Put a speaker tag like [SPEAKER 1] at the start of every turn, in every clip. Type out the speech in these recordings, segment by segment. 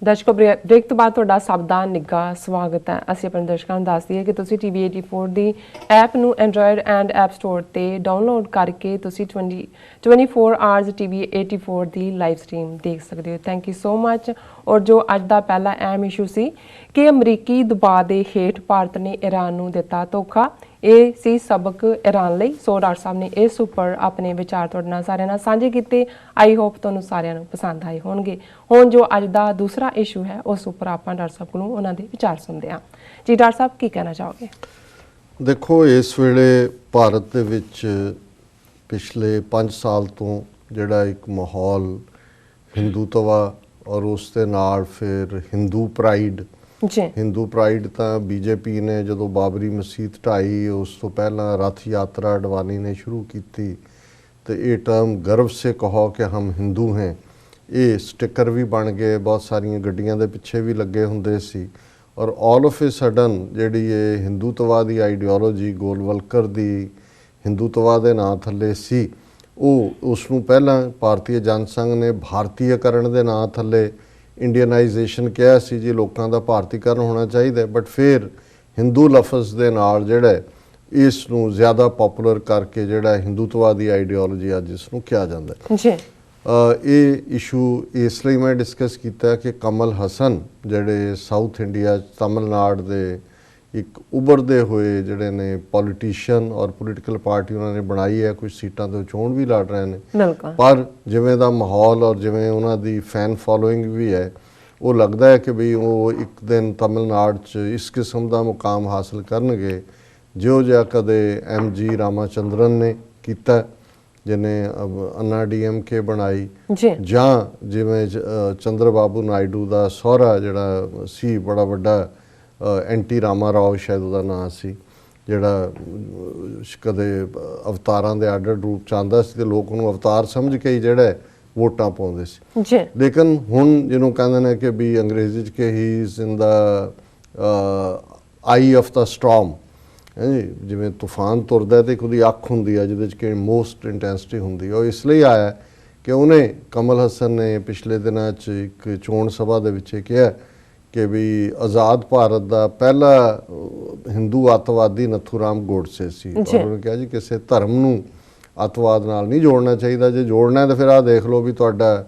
[SPEAKER 1] ਦਰਸ਼ਕੋ break ਤੋਂ ਬਾਅਦ ਤੁਹਾਡਾ ਸਭ ਦਾ ਨਿੱਘਾ ਸਵਾਗਤ ਹੈ। ਅਸੀਂ ਆਪਣੇ ਦਰਸ਼ਕਾਂ ਨੂੰ ਦੱਸ ਦਈਏ ਕਿ ਤੁਸੀਂ TV 84 ਦੀ ਐਪ ਨੂੰ ਐਂਡਰੋਇਡ ਐਂਡ ਐਪ ਸਟੋਰ ਤੇ ਡਾਊਨਲੋਡ ਕਰਕੇ ਤੁਸੀਂ 24 ਆਵਰਸ TV 84 ਦੀ ਲਾਈਵ ਸਟ੍ਰੀਮ ਦੇਖ ਸਕਦੇ ਹੋ। Thank you so much. ਔਰ ਜੋ ਅੱਜ ਦਾ ਪਹਿਲਾ ਅਹਿਮ ਇਸ਼ੂ ਸੀ ਕਿ ਅਮਰੀਕੀ ਦਬਾਅ ਦੇ ਹੇਠ ਭਾਰਤ ਨੇ ਈਰਾਨ ਨੂੰ ਦਿੱਤਾ ਧੋਖਾ, ਇਹ ਸੀ ਸਬਕ ਈਰਾਨ ਲਈ। ਸੋ ਡਾਕਟਰ ਸਾਹਿਬ ਨੇ ਇਸ ਉੱਪਰ ਆਪਣੇ ਵਿਚਾਰ ਤੁਹਾਡੇ ਨਾਲ ਸਾਰਿਆਂ ਨਾਲ ਸਾਂਝੇ ਕੀਤੇ। ਆਈ ਹੋਪ ਤੁਹਾਨੂੰ ਸਾਰਿਆਂ ਨੂੰ ਪਸੰਦ ਆਏ ਹੋਣਗੇ। ਹੁਣ ਜੋ ਅੱਜ ਦਾ ਦੂਸਰਾ ਇਸ਼ੂ ਹੈ ਉਸ ਉੱਪਰ ਆਪਾਂ ਡਾਕਟਰ ਸਾਹਿਬ ਕੋਲੋਂ ਉਹਨਾਂ ਦੇ ਵਿਚਾਰ ਸੁਣਦੇ ਹਾਂ। ਜੀ ਡਾਕਟਰ ਸਾਹਿਬ ਕੀ ਕਹਿਣਾ ਚਾਹੋਗੇ?
[SPEAKER 2] ਦੇਖੋ, ਇਸ ਵੇਲੇ ਭਾਰਤ ਦੇ ਵਿੱਚ ਪਿਛਲੇ 5 ਸਾਲ ਤੋਂ ਜਿਹੜਾ ਇੱਕ ਮਾਹੌਲ ਹਿੰਦੂਤਵਾ ਔਰ ਉਸ ਦੇ ਨਾਲ ਫਿਰ ਹਿੰਦੂ ਪ੍ਰਾਈਡ ਤਾਂ ਬੀਜੇਪੀ ਨੇ ਜਦੋਂ ਬਾਬਰੀ ਮਸਜਿਦ ਢਾਈ ਉਸ ਤੋਂ ਪਹਿਲਾਂ ਰੱਥ ਯਾਤਰਾ ਅਡਵਾਨੀ ਨੇ ਸ਼ੁਰੂ ਕੀਤੀ ਤੇ ਇਹ ਟਰਮ ਗਰਵ ਸੇ ਕਹੋ ਕਿ ਹਮ ਹਿੰਦੂ ਹੈ, ਇਹ ਸਟicker ਵੀ ਬਣ ਗਏ, ਬਹੁਤ ਸਾਰੀਆਂ ਗੱਡੀਆਂ ਦੇ ਪਿੱਛੇ ਵੀ ਲੱਗੇ ਹੁੰਦੇ ਸੀ। ਔਰ ਆਲ ਆਫ ਏ ਸਡਨ ਜਿਹੜੀ ਇਹ ਹਿੰਦੂਤਵਾ ਦੀ ਆਈਡੀਓਲੋਜੀ ਗੋਲਵਲਕਰ ਦੀ ਹਿੰਦੂਤਵਾ ਦੇ ਨਾਂ ਥੱਲੇ ਸੀ, ਉਹ ਉਸ ਨੂੰ ਪਹਿਲਾਂ ਭਾਰਤੀ ਜਨਸੰਘ ਨੇ ਭਾਰਤੀਯਕਰਨ ਦੇ ਨਾਂ ਥੱਲੇ ਇੰਡੀਅਨਾਈਜੇਸ਼ਨ ਕਿਹਾ ਸੀ ਜੀ, ਲੋਕਾਂ ਦਾ ਭਾਰਤੀਕਰਨ ਹੋਣਾ ਚਾਹੀਦਾ। ਬਟ ਫਿਰ ਹਿੰਦੂ ਲਫ਼ਜ਼ ਦੇ ਨਾਲ ਜਿਹੜਾ ਇਸ ਨੂੰ ਜ਼ਿਆਦਾ ਪਪੂਲਰ ਕਰਕੇ ਜਿਹੜਾ ਹਿੰਦੂਤਵਾ ਦੀ ਆਈਡੀਓਲੋਜੀ ਅੱਜ ਇਸ ਨੂੰ ਕਿਹਾ ਜਾਂਦਾ
[SPEAKER 1] ਜੀ।
[SPEAKER 2] ਇਹ ਇਸ਼ੂ ਇਸ ਲਈ ਮੈਂ ਡਿਸਕਸ ਕੀਤਾ ਕਿ ਕਮਲ ਹਸਨ ਜਿਹੜੇ ਸਾਊਥ ਇੰਡੀਆ ਤਮਿਲਨਾਡੂ ਦੇ ਇੱਕ ਉੱਭਰਦੇ ਹੋਏ ਜਿਹੜੇ ਨੇ ਪੋਲੀਟੀਸ਼ੀਅਨ ਔਰ ਪੋਲੀਟੀਕਲ ਪਾਰਟੀ ਉਹਨਾਂ ਨੇ ਬਣਾਈ ਹੈ, ਕੁਝ ਸੀਟਾਂ ਤੋਂ ਚੋਣ ਵੀ ਲੜ ਰਹੇ ਨੇ, ਪਰ ਜਿਵੇਂ ਦਾ ਮਾਹੌਲ ਔਰ ਜਿਵੇਂ ਉਹਨਾਂ ਦੀ ਫੈਨ ਫੋਲੋਇੰਗ ਵੀ ਹੈ, ਉਹ ਲੱਗਦਾ ਹੈ ਕਿ ਵੀ ਉਹ ਇੱਕ ਦਿਨ ਤਮਿਲਨਾਡੂ 'ਚ ਇਸ ਕਿਸਮ ਦਾ ਮੁਕਾਮ ਹਾਸਲ ਕਰਨਗੇ ਜਿਹੋ ਜਿਹਾ ਕਦੇ MG ਰਾਮਾਚੰਦਰਨ ਨੇ ਕੀਤਾ ਜਿਹਨੇ ਅੰਨਾ DMK ਬਣਾਈ, ਜਾਂ ਜਿਵੇਂ ਚੰਦਰ ਬਾਬੂ ਨਾਇਡੂ ਦਾ ਸਹੁਰਾ ਜਿਹੜਾ ਸੀ ਬੜਾ ਵੱਡਾ NT ਰਾਮਾ ਰਾਓ ਸ਼ਾਇਦ ਉਹਦਾ ਨਾਂ ਸੀ, ਜਿਹੜਾ ਕਦੇ ਅਵਤਾਰਾਂ ਦੇ ਆਰਡਰ ਰੂਪ ਚ ਆਉਂਦਾ ਸੀ ਤੇ ਲੋਕ ਉਹਨੂੰ ਅਵਤਾਰ ਸਮਝ ਕੇ ਹੀ ਜਿਹੜਾ ਵੋਟਾਂ ਪਾਉਂਦੇ ਸੀ। ਲੇਕਿਨ ਹੁਣ ਜਿਹਨੂੰ ਕਹਿੰਦੇ ਨੇ ਕਿ ਵੀ ਅੰਗਰੇਜ਼ੀ 'ਚ ਕਿ ਹੀ is in the I of the storm, ਜਿਵੇਂ ਤੂਫਾਨ ਤੁਰਦਾ ਤੇ ਇੱਕ ਉਹਦੀ ਅੱਖ ਹੁੰਦੀ ਆ ਜਿਹਦੇ 'ਚ ਕਿ ਮੋਸਟ ਇੰਟੈਂਸਿਟੀ ਹੁੰਦੀ ਆ। ਉਹ ਇਸ ਲਈ ਆਇਆ ਕਿ ਉਹਨੇ ਕਮਲ ਹਸਨ ਨੇ ਪਿਛਲੇ ਦਿਨਾਂ 'ਚ ਇੱਕ ਚੋਣ ਸਭਾ ਦੇ ਵਿੱਚ ਕਿਹਾ ਕਿ ਵੀ ਆਜ਼ਾਦ ਭਾਰਤ ਦਾ ਪਹਿਲਾ ਹਿੰਦੂ ਅੱਤਵਾਦੀ ਨੱਥੂਰਾਮ ਗੋਡਸੇ ਸੀ। ਉਹਨੇ ਕਿਹਾ ਜੀ ਕਿਸੇ ਧਰਮ ਨੂੰ ਅੱਤਵਾਦ ਨਾਲ ਨਹੀਂ ਜੋੜਨਾ ਚਾਹੀਦਾ, ਜੇ ਜੋੜਨਾ ਤਾਂ ਫਿਰ ਆਹ ਦੇਖ ਲਓ ਵੀ ਤੁਹਾਡਾ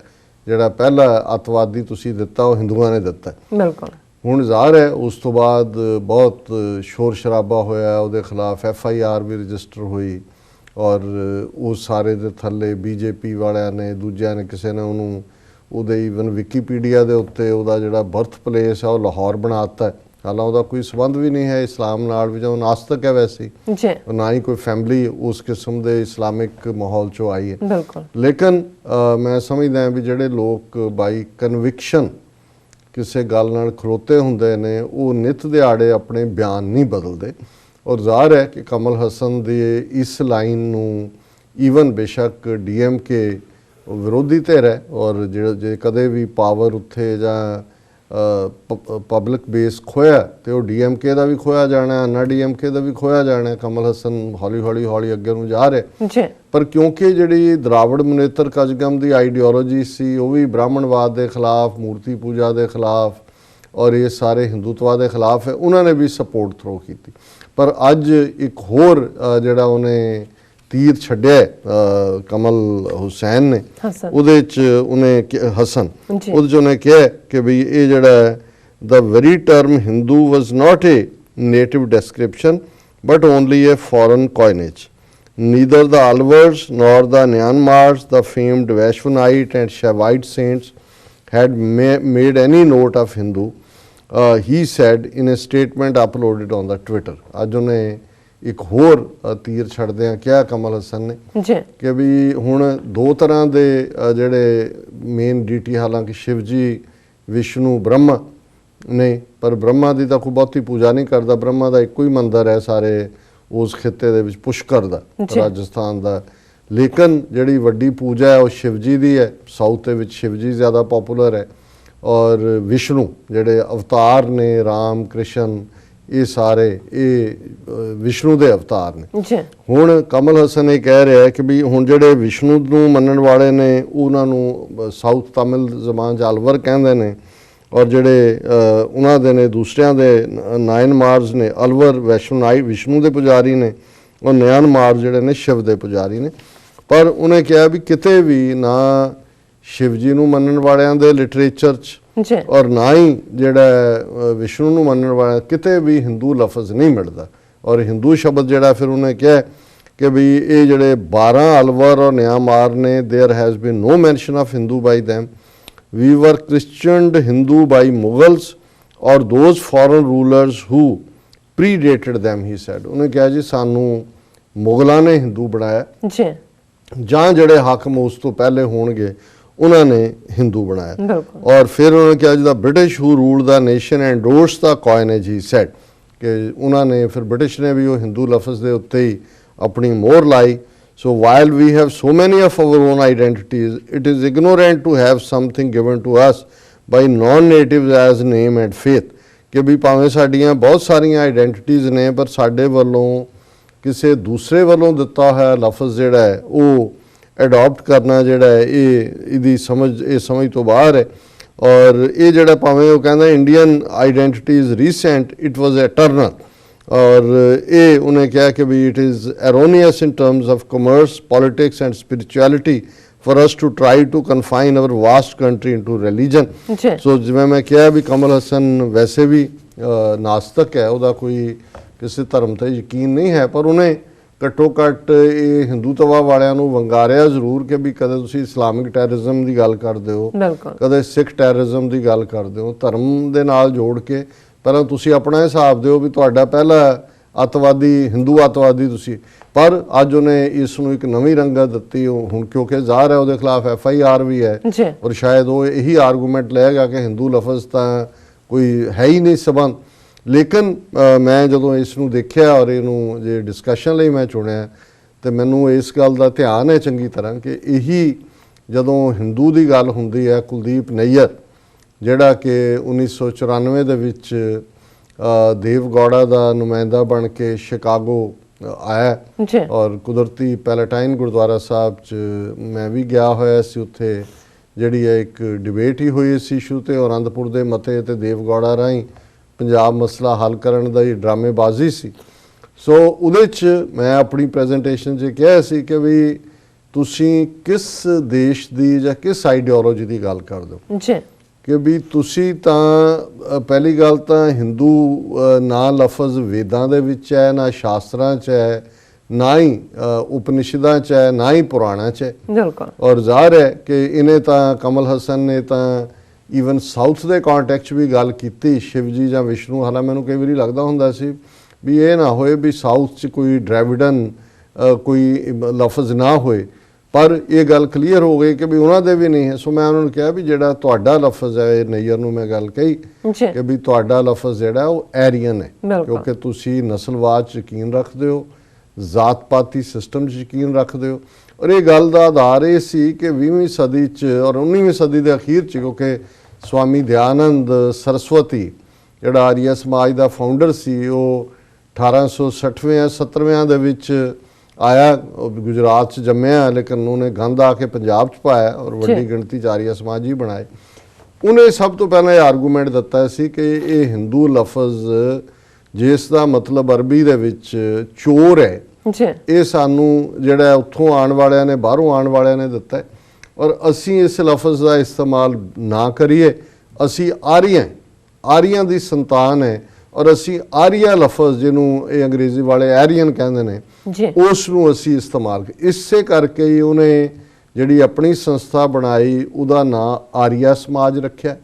[SPEAKER 2] ਜਿਹੜਾ ਪਹਿਲਾ ਅੱਤਵਾਦੀ ਤੁਸੀਂ ਦਿੱਤਾ ਉਹ ਹਿੰਦੂਆਂ ਨੇ ਦਿੱਤਾ।
[SPEAKER 1] ਬਿਲਕੁਲ।
[SPEAKER 2] ਹੁਣ ਜ਼ਾਹਰ ਹੈ ਉਸ ਤੋਂ ਬਾਅਦ ਬਹੁਤ ਸ਼ੋਰ ਸ਼ਰਾਬਾ ਹੋਇਆ, ਉਹਦੇ ਖਿਲਾਫ FIR ਵੀ ਰਜਿਸਟਰ ਹੋਈ ਔਰ ਉਸ ਸਾਰੇ ਦੇ ਥੱਲੇ BJP ਵਾਲਿਆਂ ਨੇ ਦੂਜਿਆਂ ਨੇ ਕਿਸੇ ਨੇ ਉਹਨੂੰ ਉਹਦੇ ਈਵਨ ਵਿਕੀਪੀਡੀਆ ਦੇ ਉੱਤੇ ਉਹਦਾ ਜਿਹੜਾ ਬਰਥ ਪਲੇਸ ਹੈ ਉਹ ਲਾਹੌਰ ਬਣਾ ਦਿੱਤਾ। ਹਾਲਾਂ ਉਹਦਾ ਕੋਈ ਸੰਬੰਧ ਵੀ ਨਹੀਂ ਹੈ ਇਸਲਾਮ ਨਾਲ, ਵੀ ਜੋ ਨਾਸਤਕ ਹੈ ਵੈਸੇ ਨਾ ਹੀ ਕੋਈ ਫੈਮਿਲੀ ਉਸ ਕਿਸਮ ਦੇ ਇਸਲਾਮਿਕ ਮਾਹੌਲ 'ਚੋਂ ਆਈ ਹੈ। ਲੇਕਿਨ ਮੈਂ ਸਮਝਦਾ ਵੀ ਜਿਹੜੇ ਲੋਕ ਬਾਈ ਕਨਵਿਕਸ਼ਨ ਕਿਸੇ ਗੱਲ ਨਾਲ ਖਲੋਤੇ ਹੁੰਦੇ ਨੇ ਉਹ ਨਿੱਤ ਦਿਹਾੜੇ ਆਪਣੇ ਬਿਆਨ ਨਹੀਂ ਬਦਲਦੇ। ਔਰ ਜ਼ਾਹਰ ਹੈ ਕਿ ਕਮਲ ਹਸਨ ਦੇ ਇਸ ਲਾਈਨ ਨੂੰ ਈਵਨ ਬੇਸ਼ੱਕ DMK ਵਿਰੋਧੀ ਧਿਰ ਹੈ ਔਰ ਜੇ ਕਦੇ ਵੀ ਪਾਵਰ ਉੱਥੇ ਜਾਂ ਪਬਲਿਕ ਬੇਸ ਖੋਇਆ ਤੇ ਉਹ DMK ਦਾ ਵੀ ਖੋਇਆ ਜਾਣਾ, ਅੰਨਾ DMK ਦਾ ਵੀ ਖੋਇਆ ਜਾਣਾ। ਕਮਲ ਹਸਨ ਹੌਲੀ ਅੱਗੇ ਨੂੰ ਜਾ ਰਿਹਾ, ਪਰ ਕਿਉਂਕਿ ਜਿਹੜੀ ਦਰਾਵੜ ਮੁਨੇਤਰ ਕਜਗਮ ਦੀ ਆਈਡੀਓਲੋਜੀ ਸੀ ਉਹ ਵੀ ਬ੍ਰਾਹਮਣਵਾਦ ਦੇ ਖਿਲਾਫ, ਮੂਰਤੀ ਪੂਜਾ ਦੇ ਖਿਲਾਫ ਔਰ ਇਹ ਸਾਰੇ ਹਿੰਦੂਤਵਾ ਦੇ ਖਿਲਾਫ ਹੈ, ਉਹਨਾਂ ਨੇ ਵੀ ਸਪੋਰਟ ਥਰੋ ਕੀਤੀ। ਪਰ ਅੱਜ ਇੱਕ ਹੋਰ ਜਿਹੜਾ ਉਹਨੇ ਤੀਰ ਛੱਡਿਆ ਕਮਲ ਹੁਸੈਨ ਨੇ, ਉਹਦੇ 'ਚ ਉਹਨੇ ਉਹਦੇ 'ਚ ਉਹਨੇ ਕਿਹਾ ਕਿ ਵੀ ਇਹ ਜਿਹੜਾ the very term Hindu was not a native description but only a foreign coinage. Neither the Alvars nor the Myanmars, the famed Vaishvanite and Shaivite saints had made any note of Hindu, he said in a statement uploaded on the Twitter. ਅੱਜ ਉਹਨੇ ਇੱਕ ਹੋਰ ਤੀਰ ਛੱਡਦਿਆਂ ਕਿਹਾ ਕਮਲ ਹਸਨ ਨੇ ਕਿ ਵੀ ਹੁਣ ਦੋ ਤਰ੍ਹਾਂ ਦੇ ਜਿਹੜੇ ਮੇਨ ਡੀਟੀ, ਹਾਲਾਂਕਿ ਸ਼ਿਵਜੀ, ਵਿਸ਼ਨੂੰ, ਬ੍ਰਹਮਾ ਨੇ, ਪਰ ਬ੍ਰਹਮਾ ਦੀ ਤਾਂ ਕੋਈ ਬਹੁਤੀ ਪੂਜਾ ਨਹੀਂ ਕਰਦਾ। ਬ੍ਰਹਮਾ ਦਾ ਇੱਕੋ ਹੀ ਮੰਦਰ ਹੈ ਸਾਰੇ ਉਸ ਖਿੱਤੇ ਦੇ ਵਿੱਚ, ਪੁਸ਼ਕਰ ਦਾ, ਰਾਜਸਥਾਨ ਦਾ। ਲੇਕਿਨ ਜਿਹੜੀ ਵੱਡੀ ਪੂਜਾ ਹੈ ਉਹ ਸ਼ਿਵਜੀ ਦੀ ਹੈ, ਸਾਊਥ ਦੇ ਵਿੱਚ ਸ਼ਿਵਜੀ ਜ਼ਿਆਦਾ ਪੋਪੂਲਰ ਹੈ। ਔਰ ਵਿਸ਼ਨੂੰ ਜਿਹੜੇ ਅਵਤਾਰ ਨੇ, ਰਾਮ ਕ੍ਰਿਸ਼ਨ, ਇਹ ਸਾਰੇ ਇਹ ਵਿਸ਼ਨੂੰ ਦੇ ਅਵਤਾਰ ਨੇ। ਹੁਣ ਕਮਲ ਹਸਨ ਇਹ ਕਹਿ ਰਿਹਾ ਕਿ ਵੀ ਹੁਣ ਜਿਹੜੇ ਵਿਸ਼ਨੂੰ ਨੂੰ ਮੰਨਣ ਵਾਲੇ ਨੇ ਉਹਨਾਂ ਨੂੰ ਸਾਊਥ ਤਮਿਲ ਜ਼ਬਾਨ 'ਚ ਅਲਵਰ ਕਹਿੰਦੇ ਨੇ ਔਰ ਜਿਹੜੇ ਉਹਨਾਂ ਦੇ ਨੇ ਦੂਸਰਿਆਂ ਦੇ ਨਾਇਨ ਮਾਰਸ ਨੇ ਅਲਵਰ ਵਿਸ਼ਨੂੰ ਦੇ ਪੁਜਾਰੀ ਨੇ, ਔਰ ਨਯਨ ਮਾਰ ਜਿਹੜੇ ਨੇ ਸ਼ਿਵ ਦੇ ਪੁਜਾਰੀ ਨੇ। ਪਰ ਉਹਨੇ ਕਿਹਾ ਵੀ ਕਿਤੇ ਵੀ ਨਾ ਸ਼ਿਵ ਜੀ ਨੂੰ ਮੰਨਣ ਵਾਲਿਆਂ ਦੇ ਲਿਟਰੇਚਰ 'ਚ
[SPEAKER 1] ਜੀ
[SPEAKER 2] ਔਰ ਨਾ ਹੀ ਜਿਹੜਾ ਵਿਸ਼ਨੂੰ ਨੂੰ ਮੰਨਣ ਵਾਲਾ ਕਿਤੇ ਵੀ ਹਿੰਦੂ ਲਫ਼ਜ਼ ਨਹੀਂ ਮਿਲਦਾ। ਔਰ ਹਿੰਦੂ ਸ਼ਬਦ ਜਿਹੜਾ ਫਿਰ ਉਹਨੇ ਕਿਹਾ ਕਿ ਵੀ ਇਹ ਜਿਹੜੇ 12 ਅਲਵਰ ਔਰ ਨਿਆਮਾਰ ਨੇ, there has been no mention of Hindu by them, we were christened Hindu by Mughals ਔਰ those foreign rulers who predated them, he said. ਉਹਨੇ ਕਿਹਾ ਜੀ ਸਾਨੂੰ ਮੁਗਲਾਂ ਨੇ ਹਿੰਦੂ ਬਣਾਇਆ
[SPEAKER 1] ਜੀ
[SPEAKER 2] ਜਾਂ ਜਿਹੜੇ ਹਾਕਮ ਉਸ ਤੋਂ ਪਹਿਲੇ ਹੋਣਗੇ ਉਹਨਾਂ ਨੇ ਹਿੰਦੂ ਬਣਾਇਆ।
[SPEAKER 1] ਬਿਲਕੁਲ।
[SPEAKER 2] ਔਰ ਫਿਰ ਉਹਨਾਂ ਕਿਹਾ ਜਿਹਦਾ British who ruled the nation and doers the coinage, he said ਕਿ ਉਹਨਾਂ ਨੇ ਫਿਰ ਬ੍ਰਿਟਿਸ਼ ਨੇ ਵੀ ਉਹ ਹਿੰਦੂ ਲਫ਼ਜ਼ ਦੇ ਉੱਤੇ ਹੀ ਆਪਣੀ ਮੋਹਰ ਲਾਈ। ਸੋ while we have so many of our own identities, it is ignorant to have something given to us by non natives as name and faith, ਕਿ ਵੀ ਭਾਵੇਂ ਸਾਡੀਆਂ ਬਹੁਤ ਸਾਰੀਆਂ ਆਈਡੈਂਟੀਜ਼ ਨੇ ਪਰ ਸਾਡੇ ਵੱਲੋਂ ਕਿਸੇ ਦੂਸਰੇ ਵੱਲੋਂ ਦਿੱਤਾ ਹੋਇਆ ਲਫ਼ਜ਼ ਜਿਹੜਾ ਹੈ ਉਹ ਅਡਾਪਟ ਕਰਨਾ ਜਿਹੜਾ ਹੈ ਇਹਦੀ ਸਮਝ ਤੋਂ ਬਾਹਰ ਹੈ। ਔਰ ਇਹ ਜਿਹੜਾ ਭਾਵੇਂ ਉਹ ਕਹਿੰਦਾ Indian identity is recent, it was eternal. ਔਰ ਇਹ ਉਹਨੇ ਕਿਹਾ ਕਿ ਵੀ it is erroneous in terms of commerce, politics and spirituality for us to try to confine our vast country into religion। ਸੋ ਜਿਵੇਂ ਮੈਂ ਕਿਹਾ ਵੀ ਕਮਲ ਹਸਨ ਵੈਸੇ ਵੀ ਨਾਸਤਕ ਹੈ, ਉਹਦਾ ਕੋਈ ਕਿਸੇ ਧਰਮ ਤੇ ਯਕੀਨ ਨਹੀਂ ਹੈ, ਪਰ ਉਹਨੇ ਘੱਟੋ ਘੱਟ ਇਹ ਹਿੰਦੂਤਵਾ ਵਾਲਿਆਂ ਨੂੰ ਵੰਗਾਰਿਆ ਜ਼ਰੂਰ ਕਿ ਵੀ ਕਦੇ ਤੁਸੀਂ ਇਸਲਾਮਿਕ ਟੈਰਰਿਜ਼ਮ ਦੀ ਗੱਲ ਕਰਦੇ ਹੋ, ਕਦੇ ਸਿੱਖ ਟੈਰਰਿਜ਼ਮ ਦੀ ਗੱਲ ਕਰਦੇ ਹੋ, ਧਰਮ ਦੇ ਨਾਲ ਜੋੜ ਕੇ ਪਹਿਲਾਂ ਤੁਸੀਂ ਆਪਣਾ ਹਿਸਾਬ ਦਿਓ ਵੀ ਤੁਹਾਡਾ ਪਹਿਲਾ ਅੱਤਵਾਦੀ ਹਿੰਦੂ ਅੱਤਵਾਦੀ ਤੁਸੀਂ। ਪਰ ਅੱਜ ਉਹਨੇ ਇਸ ਨੂੰ ਇੱਕ ਨਵੀਂ ਰੰਗਤ ਦਿੱਤੀ ਹੁਣ, ਕਿਉਂਕਿ ਜ਼ਾਹਰ ਹੈ ਉਹਦੇ ਖਿਲਾਫ FIR ਵੀ ਹੈ ਔਰ ਸ਼ਾਇਦ ਉਹ ਇਹੀ ਆਰਗੂਮੈਂਟ ਲਏਗਾ ਕਿ ਹਿੰਦੂ ਲਫ਼ਜ਼ ਤਾਂ ਕੋਈ ਹੈ ਹੀ ਨਹੀਂ ਸਬੰਧ। ਲੇਕਿਨ ਮੈਂ ਜਦੋਂ ਇਸ ਨੂੰ ਦੇਖਿਆ ਔਰ ਇਹਨੂੰ ਜੇ ਡਿਸਕਸ਼ਨ ਲਈ ਮੈਂ ਚੁਣਿਆ ਤੇ ਮੈਨੂੰ ਇਸ ਗੱਲ ਦਾ ਧਿਆਨ ਹੈ ਚੰਗੀ ਤਰ੍ਹਾਂ ਕਿ ਇਹੀ ਜਦੋਂ ਹਿੰਦੂ ਦੀ ਗੱਲ ਹੁੰਦੀ ਹੈ, ਕੁਲਦੀਪ ਨਈਅਰ ਜਿਹੜਾ ਕਿ 1994 ਦੇ ਵਿੱਚ ਦੇਵ ਗੌੜਾ ਦਾ ਨੁਮਾਇੰਦਾ ਬਣ ਕੇ ਸ਼ਿਕਾਗੋ ਆਇਆ ਔਰ ਕੁਦਰਤੀ ਪੈਲੇਟਾਈਨ ਗੁਰਦੁਆਰਾ ਸਾਹਿਬ 'ਚ ਮੈਂ ਵੀ ਗਿਆ ਹੋਇਆ ਸੀ। ਉੱਥੇ ਜਿਹੜੀ ਹੈ ਇੱਕ ਡਿਬੇਟ ਹੀ ਹੋਈ ਸੀ ਇਸ਼ੂ 'ਤੇ, ਔਰ ਅਨੰਦਪੁਰ ਦੇ ਮਤੇ ਤੇ ਦੇਵ ਗੌੜਾ ਰਾਹੀਂ ਪੰਜਾਬ ਮਸਲਾ ਹੱਲ ਕਰਨ ਦਾ ਹੀ ਡਰਾਮੇਬਾਜ਼ੀ ਸੀ। ਸੋ ਉਹਦੇ 'ਚ ਮੈਂ ਆਪਣੀ ਪ੍ਰੈਜੈਂਟੇਸ਼ਨ 'ਚ ਕਿਹਾ ਸੀ ਕਿ ਵੀ ਤੁਸੀਂ ਕਿਸ ਦੇਸ਼ ਦੀ ਜਾਂ ਕਿਸ ਆਈਡੀਓਲੋਜੀ ਦੀ ਗੱਲ ਕਰਦੇ ਹੋ ਕਿ ਵੀ ਤੁਸੀਂ ਤਾਂ ਪਹਿਲੀ ਗੱਲ ਤਾਂ ਹਿੰਦੂ ਨਾ ਲਫ਼ਜ਼ ਵੇਦਾਂ ਦੇ ਵਿੱਚ ਹੈ, ਨਾ ਸ਼ਾਸਤਰਾਂ 'ਚ ਹੈ, ਨਾ ਹੀ ਉਪਨਿਸ਼ਦਾਂ 'ਚ ਹੈ, ਨਾ ਹੀ ਪੁਰਾਣਾਂ 'ਚ ਹੈ। ਔਰ ਜ਼ਾਹਰ ਹੈ ਕਿ ਇਹਨੇ ਤਾਂ ਕਮਲ ਹਸਨ ਨੇ ਤਾਂ ਈਵਨ ਸਾਊਥ ਦੇ ਕੌਂਟੈਕਸਟ 'ਚ ਵੀ ਗੱਲ ਕੀਤੀ ਸ਼ਿਵ ਜੀ ਜਾਂ ਵਿਸ਼ਨੂੰ। ਹਾਲਾਂ ਮੈਨੂੰ ਕਈ ਵਾਰੀ ਲੱਗਦਾ ਹੁੰਦਾ ਸੀ ਵੀ ਇਹ ਨਾ ਹੋਏ ਵੀ ਸਾਊਥ 'ਚ ਕੋਈ ਡ੍ਰੈਵਿਡਨ ਕੋਈ ਲਫ਼ਜ਼ ਨਾ ਹੋਏ, ਪਰ ਇਹ ਗੱਲ ਕਲੀਅਰ ਹੋ ਗਈ ਕਿ ਵੀ ਉਹਨਾਂ ਦੇ ਵੀ ਨਹੀਂ ਹੈ। ਸੋ ਮੈਂ ਉਹਨਾਂ ਨੂੰ ਕਿਹਾ ਵੀ ਜਿਹੜਾ ਤੁਹਾਡਾ ਲਫ਼ਜ਼ ਹੈ, ਇਹ ਨਈਅਰ ਨੂੰ ਮੈਂ ਗੱਲ ਕਹੀ ਕਿ ਵੀ ਤੁਹਾਡਾ ਲਫ਼ਜ਼ ਜਿਹੜਾ ਉਹ ਐਰੀਅਨ ਹੈ, ਕਿਉਂਕਿ ਤੁਸੀਂ ਨਸਲਵਾਦ 'ਚ ਯਕੀਨ ਰੱਖਦੇ ਹੋ, ਜ਼ਾਤ ਪਾਤੀ ਸਿਸਟਮ 'ਚ ਯਕੀਨ ਰੱਖਦੇ ਹੋ। ਔਰ ਇਹ ਗੱਲ ਦਾ ਆਧਾਰ ਇਹ ਸੀ ਕਿ 20ਵੀਂ ਸਦੀ 'ਚ ਔਰ 19ਵੀਂ ਸਦੀ ਦੇ ਅਖੀਰ 'ਚ, ਕਿਉਂਕਿ ਸਵਾਮੀ ਦਿਆਨੰਦ ਸਰਸਵਤੀ ਜਿਹੜਾ ਆਰੀਆ ਸਮਾਜ ਦਾ ਫਾਊਂਡਰ ਸੀ, ਉਹ 1860 70 ਦੇ ਵਿੱਚ ਆਇਆ, ਗੁਜਰਾਤ 'ਚ ਜੰਮਿਆ, ਲੇਕਿਨ ਉਹਨੇ ਗੰਦ ਆ ਕੇ ਪੰਜਾਬ 'ਚ ਪਾਇਆ ਔਰ ਵੱਡੀ ਗਿਣਤੀ 'ਚ ਆਰੀਆ ਸਮਾਜ ਹੀ ਬਣਾਏ। ਉਹਨੇ ਸਭ ਤੋਂ ਪਹਿਲਾਂ ਇਹ ਆਰਗੂਮੈਂਟ ਦਿੱਤਾ ਸੀ ਕਿ ਇਹ ਹਿੰਦੂ ਲਫ਼ਜ਼ ਜਿਸ ਦਾ ਮਤਲਬ ਅਰਬੀ ਦੇ ਵਿੱਚ ਚੋਰ ਹੈ, ਇਹ ਸਾਨੂੰ ਜਿਹੜਾ ਉੱਥੋਂ ਆਉਣ ਵਾਲਿਆਂ ਨੇ, ਬਾਹਰੋਂ ਆਉਣ ਵਾਲਿਆਂ ਨੇ ਦਿੱਤਾ ਹੈ ਔਰ ਅਸੀਂ ਇਸ ਲਫ਼ਜ਼ ਦਾ ਇਸਤੇਮਾਲ ਨਾ ਕਰੀਏ। ਅਸੀਂ ਆਰੀਆਂ ਦੀ ਸੰਤਾਨ ਹੈ ਔਰ ਅਸੀਂ ਆਰੀਆ ਲਫ਼ਜ਼ ਜਿਹਨੂੰ ਇਹ ਅੰਗਰੇਜ਼ੀ ਵਾਲੇ ਐਰੀਅਨ ਕਹਿੰਦੇ ਨੇ ਉਸ ਨੂੰ ਅਸੀਂ ਇਸਤੇਮਾਲ ਇਸੇ ਕਰਕੇ ਹੀ ਉਹਨੇ ਜਿਹੜੀ ਆਪਣੀ ਸੰਸਥਾ ਬਣਾਈ ਉਹਦਾ ਨਾਂ ਆਰੀਆ ਸਮਾਜ ਰੱਖਿਆ।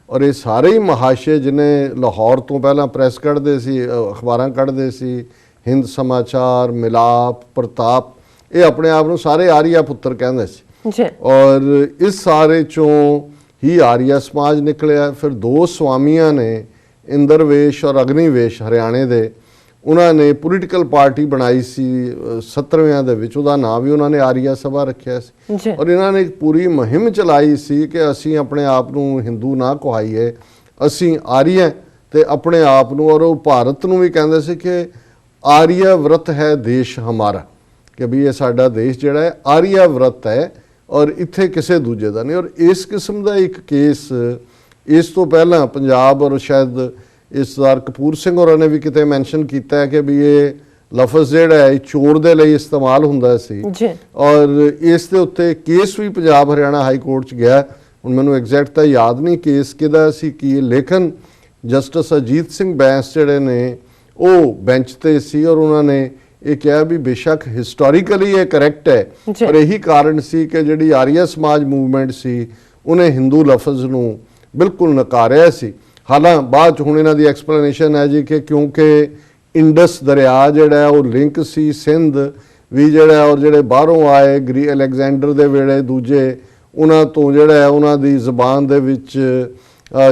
[SPEAKER 2] ਔਰ ਇਹ ਸਾਰੇ ਹੀ ਮਹਾਸ਼ੇ ਜਿਹਨੇ ਲਾਹੌਰ ਤੋਂ ਪਹਿਲਾਂ ਪ੍ਰੈਸ ਕੱਢਦੇ ਸੀ, ਅਖਬਾਰਾਂ ਕੱਢਦੇ ਸੀ, ਹਿੰਦ ਸਮਾਚਾਰ, ਮਿਲਾਪ, ਪ੍ਰਤਾਪ, ਇਹ ਆਪਣੇ ਆਪ ਨੂੰ ਸਾਰੇ ਆਰੀਆ ਪੁੱਤਰ ਕਹਿੰਦੇ ਸੀ। ਔਰ ਇਸ ਸਾਰੇ ਚੋਂ ਹੀ ਆਰੀਆ ਸਮਾਜ ਨਿਕਲਿਆ। ਫਿਰ ਦੋ ਸਵਾਮੀਆਂ ਨੇ, ਇੰਦਰਵੇਸ਼ ਔਰ ਅਗਨੀਵੇਸ਼ ਹਰਿਆਣੇ ਦੇ, ਉਹਨਾਂ ਨੇ ਪੋਲੀਟੀਕਲ ਪਾਰਟੀ ਬਣਾਈ ਸੀ 70ਵਿਆਂ ਦੇ ਵਿੱਚ, ਉਹਦਾ ਨਾਂ ਵੀ ਉਹਨਾਂ ਨੇ ਆਰੀਆ ਸਭਾ ਰੱਖਿਆ ਸੀ। ਔਰ ਇਹਨਾਂ ਨੇ ਇੱਕ ਪੂਰੀ ਮੁਹਿੰਮ ਚਲਾਈ ਸੀ ਕਿ ਅਸੀਂ ਆਪਣੇ ਆਪ ਨੂੰ ਹਿੰਦੂ ਨਾ ਕਹਾਈਏ, ਅਸੀਂ ਆਰੀਆ ਤੇ ਆਪਣੇ ਆਪ ਨੂੰ, ਔਰ ਉਹ ਭਾਰਤ ਨੂੰ ਵੀ ਕਹਿੰਦੇ ਸੀ ਕਿ ਆਰੀਆ ਵਰਤ ਹੈ ਦੇਸ਼ ਹਮਾਰਾ, ਕਿ ਵੀ ਇਹ ਸਾਡਾ ਦੇਸ਼ ਜਿਹੜਾ ਹੈ ਆਰੀਆ ਵਰਤ ਹੈ ਔਰ ਇੱਥੇ ਕਿਸੇ ਦੂਜੇ ਦਾ ਨਹੀਂ। ਔਰ ਇਸ ਕਿਸਮ ਦਾ ਇੱਕ ਕੇਸ ਇਸ ਤੋਂ ਪਹਿਲਾਂ ਪੰਜਾਬ ਔਰ ਸ਼ਾਇਦ ਇਸ ਵਾਰ ਕਪੂਰ ਸਿੰਘ ਹੋਰਾਂ ਨੇ ਵੀ ਕਿਤੇ ਮੈਂਸ਼ਨ ਕੀਤਾ ਹੈ ਕਿ ਵੀ ਇਹ ਲਫ਼ਜ਼ ਜਿਹੜਾ ਹੈ ਚੋਰ ਦੇ ਲਈ ਇਸਤੇਮਾਲ ਹੁੰਦਾ ਸੀ
[SPEAKER 1] ਜੀ।
[SPEAKER 2] ਔਰ ਇਸ ਦੇ ਉੱਤੇ ਕੇਸ ਵੀ ਪੰਜਾਬ ਹਰਿਆਣਾ ਹਾਈ ਕੋਰਟ 'ਚ ਗਿਆ। ਹੁਣ ਮੈਨੂੰ ਐਗਜ਼ੈਕਟ ਤਾਂ ਯਾਦ ਨਹੀਂ ਕੇਸ ਕਿਹਦਾ ਸੀ ਕੀ, ਲੇਕਿਨ ਜਸਟਿਸ ਅਜੀਤ ਸਿੰਘ ਬੈਂਸ ਜਿਹੜੇ ਨੇ ਉਹ ਬੈਂਚ ਤੇ ਸੀ ਔਰ ਉਹਨਾਂ ਨੇ ਇਹ ਕਿਹਾ ਵੀ ਬੇਸ਼ੱਕ ਹਿਸਟੋਰੀਕਲੀ ਇਹ ਕਰੈਕਟ ਹੈ, ਪਰ ਇਹੀ ਕਾਰਨ ਸੀ ਕਿ ਜਿਹੜੀ ਆਰੀਆ ਸਮਾਜ ਮੂਵਮੈਂਟ ਸੀ ਉਹਨੇ ਹਿੰਦੂ ਲਫ਼ਜ਼ ਨੂੰ ਬਿਲਕੁਲ ਨਕਾਰਿਆ ਸੀ। ਹਾਲਾਂ ਬਾਅਦ 'ਚ ਹੁਣ ਇਹਨਾਂ ਦੀ ਐਕਸਪਲੇਨੇਸ਼ਨ ਹੈ ਜੀ ਕਿ ਕਿਉਂਕਿ ਇੰਡਸ ਦਰਿਆ ਜਿਹੜਾ ਹੈ ਉਹ ਲਿੰਕ ਸੀ ਸਿੰਧ ਵੀ ਜਿਹੜਾ ਔਰ ਜਿਹੜੇ ਬਾਹਰੋਂ ਆਏ ਅਲੈਗਜ਼ੈਂਡਰ ਦੇ ਵੇਲੇ ਦੂਜੇ ਉਹਨਾਂ ਤੋਂ ਜਿਹੜਾ ਹੈ ਉਹਨਾਂ ਦੀ ਜ਼ੁਬਾਨ ਦੇ ਵਿੱਚ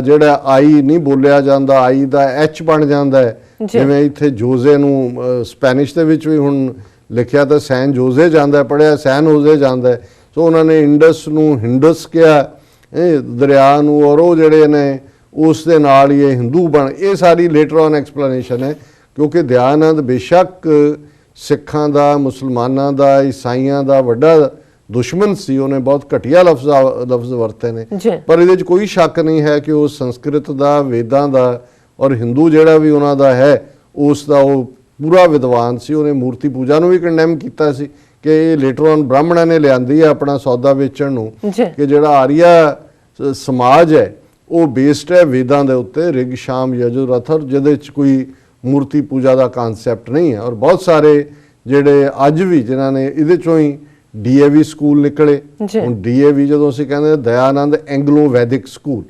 [SPEAKER 2] ਜਿਹੜਾ ਆਈ ਨਹੀਂ ਬੋਲਿਆ ਜਾਂਦਾ, ਆਈ ਦਾ ਐਚ ਬਣ ਜਾਂਦਾ ਹੈ। ਜਿਵੇਂ ਇੱਥੇ ਜੋਜ਼ੇ ਨੂੰ ਸਪੈਨਿਸ਼ ਦੇ ਵਿੱਚ ਵੀ ਹੁਣ ਲਿਖਿਆ ਤਾਂ ਸੈਨ ਜੋਜ਼ੇ ਜਾਂਦਾ, ਪੜ੍ਹਿਆ ਸੈਨ ਹੋਜ਼ੇ ਜਾਂਦਾ। ਸੋ ਉਹਨਾਂ ਨੇ ਇੰਡਸ ਨੂੰ ਹਿੰਡਸ ਕਿਹਾ ਦਰਿਆ ਨੂੰ, ਔਰ ਉਹ ਜਿਹੜੇ ਨੇ ਉਸ ਦੇ ਨਾਲ ਹੀ ਇਹ ਹਿੰਦੂ ਬਣ। ਇਹ ਸਾਰੀ ਲੇਟਰ ਔਨ ਐਕਸਪਲੇਨੇਸ਼ਨ ਹੈ ਕਿਉਂਕਿ ਦਿਆਨੰਦ ਬੇਸ਼ੱਕ ਸਿੱਖਾਂ ਦਾ, ਮੁਸਲਮਾਨਾਂ ਦਾ, ਈਸਾਈਆਂ ਦਾ ਵੱਡਾ ਦੁਸ਼ਮਣ ਸੀ, ਉਹਨੇ ਬਹੁਤ ਘਟੀਆ ਲਫ਼ਜ਼ ਵਰਤੇ ਨੇ, ਪਰ ਇਹਦੇ 'ਚ ਕੋਈ ਸ਼ੱਕ ਨਹੀਂ ਹੈ ਕਿ ਉਹ ਸੰਸਕ੍ਰਿਤ ਦਾ, ਵੇਦਾਂ ਦਾ ਔਰ ਹਿੰਦੂ ਜਿਹੜਾ ਵੀ ਉਹਨਾਂ ਦਾ ਹੈ ਉਸ ਦਾ ਉਹ ਪੂਰਾ ਵਿਦਵਾਨ ਸੀ। ਉਹਨੇ ਮੂਰਤੀ ਪੂਜਾ ਨੂੰ ਵੀ ਕੰਡੈਮ ਕੀਤਾ ਸੀ ਕਿ ਇਹ ਲੇਟਰ ਔਨ ਬ੍ਰਾਹਮਣਾਂ ਨੇ ਲਿਆਂਦੀ ਹੈ ਆਪਣਾ ਸੌਦਾ ਵੇਚਣ ਨੂੰ, ਕਿ ਜਿਹੜਾ ਆਰੀਆ ਸਮਾਜ ਹੈ ਉਹ ਬੇਸਡ ਹੈ ਵੇਦਾਂ ਦੇ ਉੱਤੇ, ਰਿਗ ਸ਼ਾਮ ਯਜੁਰ ਅਥਰ, ਜਿਹਦੇ 'ਚ ਕੋਈ ਮੂਰਤੀ ਪੂਜਾ ਦਾ ਕਨਸੈਪਟ ਨਹੀਂ ਹੈ। ਔਰ ਬਹੁਤ ਸਾਰੇ ਜਿਹੜੇ ਅੱਜ ਵੀ ਜਿਨ੍ਹਾਂ ਨੇ ਇਹਦੇ 'ਚੋਂ ਹੀ DAV ਸਕੂਲ ਨਿਕਲੇ। ਹੁਣ DAV ਜਦੋਂ ਅਸੀਂ ਕਹਿੰਦੇ ਦਇਆਨੰਦ ਐਂਗਲੋ ਵੈਦਿਕ ਸਕੂਲ,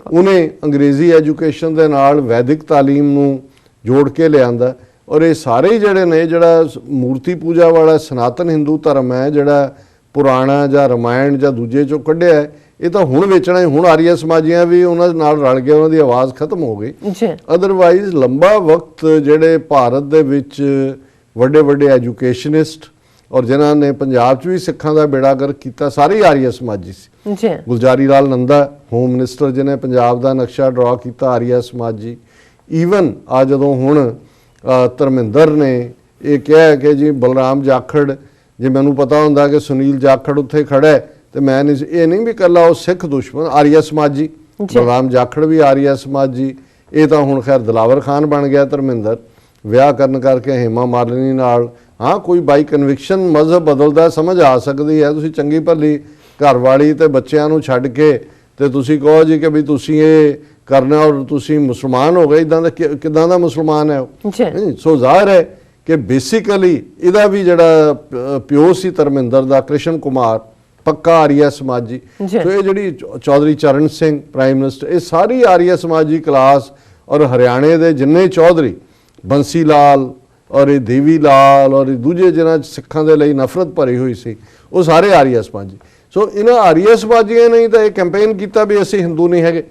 [SPEAKER 2] ਉਹਨੇ ਅੰਗਰੇਜ਼ੀ ਐਜੂਕੇਸ਼ਨ ਦੇ ਨਾਲ ਵੈਦਿਕ ਤਾਲੀਮ ਨੂੰ ਜੋੜ ਕੇ ਲਿਆਂਦਾ। ਔਰ ਇਹ ਸਾਰੇ ਹੀ ਜਿਹੜੇ ਨੇ ਜਿਹੜਾ ਮੂਰਤੀ ਪੂਜਾ ਵਾਲਾ ਸਨਾਤਨ ਹਿੰਦੂ ਧਰਮ ਹੈ ਜਿਹੜਾ ਪੁਰਾਣਾ ਜਾਂ ਰਮਾਇਣ ਜਾਂ ਦੂਜੇ 'ਚੋਂ ਕੱਢਿਆ ਹੈ, ਇਹ ਤਾਂ ਹੁਣ ਵੇਚਣਾ ਹੀ। ਹੁਣ ਆਰੀਆ ਸਮਾਜੀਆਂ ਵੀ ਉਹਨਾਂ ਦੇ ਨਾਲ ਰਲ ਗਏ, ਉਹਨਾਂ ਦੀ ਆਵਾਜ਼ ਖਤਮ ਹੋ ਗਈ। ਅਦਰਵਾਈਜ਼ ਲੰਬਾ ਵਕਤ ਜਿਹੜੇ ਭਾਰਤ ਦੇ ਵਿੱਚ ਵੱਡੇ ਵੱਡੇ ਐਜੂਕੇਸ਼ਨਿਸਟ ਔਰ ਜਿਨ੍ਹਾਂ ਨੇ ਪੰਜਾਬ 'ਚ ਵੀ ਸਿੱਖਾਂ ਦਾ ਬੇੜਾ ਗਰਕ ਕੀਤਾ, ਸਾਰੇ ਆਰੀਆ ਸਮਾਜੀ ਸੀ। ਗੁਲਜ਼ਾਰੀ ਲਾਲ ਨੰਦਾ ਹੋਮ ਮਿਨਿਸਟਰ ਜਿਹਨੇ ਪੰਜਾਬ ਦਾ ਨਕਸ਼ਾ ਡਰਾ ਕੀਤਾ, ਆਰੀਆ ਸਮਾਜੀ। ਈਵਨ ਆ ਜਦੋਂ ਹੁਣ ਧਰਮਿੰਦਰ ਨੇ ਇਹ ਕਿਹਾ ਕਿ ਜੀ ਬਲਰਾਮ ਜਾਖੜ, ਜੇ ਮੈਨੂੰ ਪਤਾ ਹੁੰਦਾ ਕਿ ਸੁਨੀਲ ਜਾਖੜ ਉੱਥੇ ਖੜਾ ਹੈ ਤੇ ਮੈਂ ਨਹੀਂ, ਇਹ ਨਹੀਂ ਵੀ ਇਕੱਲਾ ਉਹ ਸਿੱਖ ਦੁਸ਼ਮਣ, ਆਰੀਆ ਸਮਾਜੀ, ਬਲਰਾਮ ਜਾਖੜ ਵੀ ਆਰੀਆ ਸਮਾਜੀ। ਇਹ ਤਾਂ ਹੁਣ ਖੈਰ ਦਿਲਾਵਰ ਖਾਨ ਬਣ ਗਿਆ ਧਰਮਿੰਦਰ, ਵਿਆਹ ਕਰਨ ਕਰਕੇ ਹੇਮਾ ਮਾਲਿਨੀ ਨਾਲ। ਹਾਂ, ਕੋਈ ਬਾਈ ਕਨਵਿਕਸ਼ਨ ਮਜ਼ਹਬ ਬਦਲਦਾ, ਸਮਝ ਆ ਸਕਦੀ ਹੈ। ਤੁਸੀਂ ਚੰਗੀ ਭਲੀ ਘਰਵਾਲੀ ਤੇ ਬੱਚਿਆਂ ਨੂੰ ਛੱਡ ਕੇ ਤੇ ਤੁਸੀਂ ਕਹੋ ਜੀ ਕਿ ਵੀ ਤੁਸੀਂ ਇਹ ਕਰਨਾ ਔਰ ਤੁਸੀਂ ਮੁਸਲਮਾਨ ਹੋ ਗਏ, ਇਦਾਂ ਦਾ ਕਿਦਾਂ ਦਾ ਮੁਸਲਮਾਨ ਹੈ ਉਹ? ਸੋ ਜ਼ਾਹਿਰ ਹੈ ਕਿ ਬੇਸਿਕਲੀ ਇਹਦਾ ਵੀ ਜਿਹੜਾ ਪਿਓ ਸੀ ਧਰਮਿੰਦਰ ਦਾ, ਕ੍ਰਿਸ਼ਨ ਕੁਮਾਰ, ਪੱਕਾ ਆਰੀਆ ਸਮਾਜੀ। ਸੋ ਇਹ ਜਿਹੜੀ ਚੌਧਰੀ ਚਰਨ ਸਿੰਘ ਪ੍ਰਾਈਮ ਮਿਨਿਸਟਰ, ਇਹ ਸਾਰੀ ਆਰੀਆ ਸਮਾਜੀ ਕਲਾਸ। ਔਰ ਹਰਿਆਣੇ ਦੇ ਜਿੰਨੇ ਚੌਧਰੀ, ਬੰਸੀ ਲਾਲ ਔਰ ਇਹ ਦੇਵੀ ਲਾਲ ਔਰ ਦੂਜੇ ਜਿਹਨਾਂ 'ਚ ਸਿੱਖਾਂ ਦੇ ਲਈ ਨਫ਼ਰਤ ਭਰੀ ਹੋਈ ਸੀ, ਉਹ ਸਾਰੇ ਆਰੀਆ ਸਮਾਜੀ। ਸੋ ਇਹਨਾਂ ਆਰੀਆ ਸਮਾਜੀਆਂ ਨੇ ਤਾਂ ਇਹ ਕੈਂਪੇਨ ਕੀਤਾ ਵੀ ਅਸੀਂ ਹਿੰਦੂ ਨਹੀਂ ਹੈਗੇ।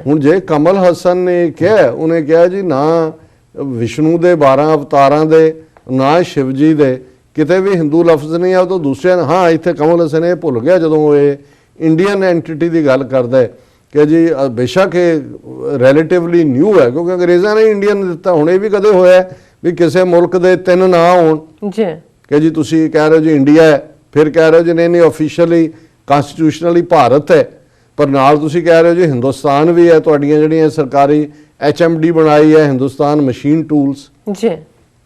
[SPEAKER 2] ਹੁਣ ਜੇ ਕਮਲ ਹਸਨ ਨੇ ਕਿਹਾ, ਉਹਨੇ ਕਿਹਾ ਜੀ ਨਾ ਵਿਸ਼ਨੂੰ ਦੇ 12 ਅਵਤਾਰਾਂ ਦੇ, ਨਾ ਸ਼ਿਵ ਜੀ ਦੇ, ਕਿਤੇ ਵੀ ਹਿੰਦੂ ਲਫ਼ਜ਼ ਨਹੀਂ ਆ। ਉਹ ਤਾਂ ਦੂਸਰਿਆਂ, ਹਾਂ ਇੱਥੇ ਕਮਲ ਹਸਨ ਇਹ ਭੁੱਲ ਗਿਆ ਜਦੋਂ ਇਹ ਇੰਡੀਅਨ ਐਂਟੀਟੀ ਦੀ ਗੱਲ ਕਰਦਾ ਹੈ ਕਿ ਜੀ ਬੇਸ਼ੱਕ ਇਹ ਰਿਲੇਟਿਵਲੀ ਨਿਊ ਹੈ ਕਿਉਂਕਿ ਅੰਗਰੇਜ਼ਾਂ ਨੇ ਇੰਡੀਅਨ ਦਿੱਤਾ। ਹੁਣ ਇਹ ਵੀ ਕਦੇ ਹੋਇਆ ਵੀ ਕਿਸੇ ਮੁਲਕ ਦੇ 3 ਨਾਂ ਹੋਣ ਕਿ ਜੀ ਤੁਸੀਂ ਕਹਿ ਰਹੇ ਹੋ ਜੀ ਇੰਡੀਆ ਹੈ, ਫਿਰ ਕਹਿ ਰਹੇ ਹੋ ਜੀ ਨਹੀਂ ਆਫੀਸ਼ੀਅਲੀ ਕਨਸਟੀਟਿਊਸ਼ਨਲੀ ਭਾਰਤ ਹੈ, ਪਰ ਨਾਲ ਤੁਸੀਂ ਕਹਿ ਰਹੇ ਹੋ ਜੀ ਹਿੰਦੁਸਤਾਨ ਵੀ ਹੈ। ਤੁਹਾਡੀਆਂ ਜਿਹੜੀਆਂ ਸਰਕਾਰੀ HMD ਬਣਾਈ ਹੈ ਹਿੰਦੁਸਤਾਨ ਮਸ਼ੀਨ ਟੂਲਸ।